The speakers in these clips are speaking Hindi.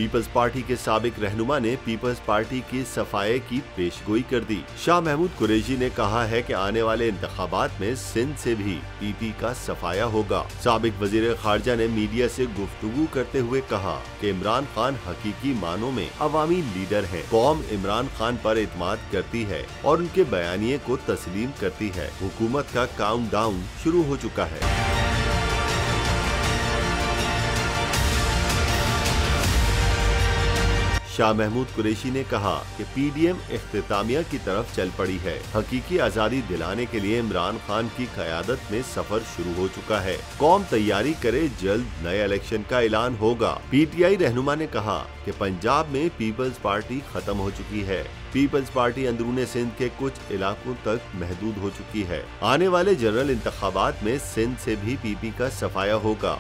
पीपल्स पार्टी के साबिक रहनुमा ने पीपल्स पार्टी की सफाई की पेशगोई कर दी। शाह महमूद कुरैशी ने कहा है कि आने वाले इंतखाबात में सिंध से भी पीपी का सफाया होगा। साबिक वजीर खारजा ने मीडिया से गुफ्तगू करते हुए कहा कि इमरान खान हकीकी मानों में अवामी लीडर हैं। कौम इमरान खान पर एतमाद करती है और उनके बयानिए को तस्लीम करती है। हुकूमत का काउंटडाउन शुरू हो चुका है। शाह महमूद कुरैशी ने कहा कि पीडीएम इख्तितामिया की तरफ चल पड़ी है। हकीकी आज़ादी दिलाने के लिए इमरान खान की क़यादत में सफर शुरू हो चुका है। कौम तैयारी करे, जल्द नए इलेक्शन का ऐलान होगा। पीटीआई रहनुमा ने कहा कि पंजाब में पीपल्स पार्टी खत्म हो चुकी है। पीपल्स पार्टी अंदरूने सिंध के कुछ इलाकों तक महदूद हो चुकी है। आने वाले जनरल इंतखाबात में सिंध से भी पीपी का सफाया होगा।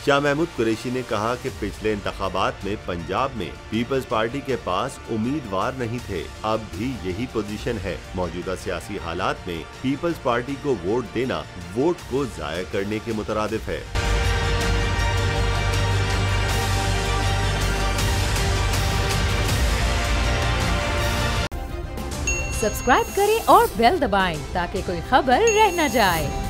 शाह महमूद कुरैशी ने कहा कि पिछले इंतखाबात में पंजाब में पीपल्स पार्टी के पास उम्मीदवार नहीं थे। अब भी यही पोजीशन है। मौजूदा सियासी हालात में पीपल्स पार्टी को वोट देना वोट को जाया करने के मुतरादिफ है। सब्सक्राइब करें और बेल दबाएं ताकि कोई खबर रह न जाए।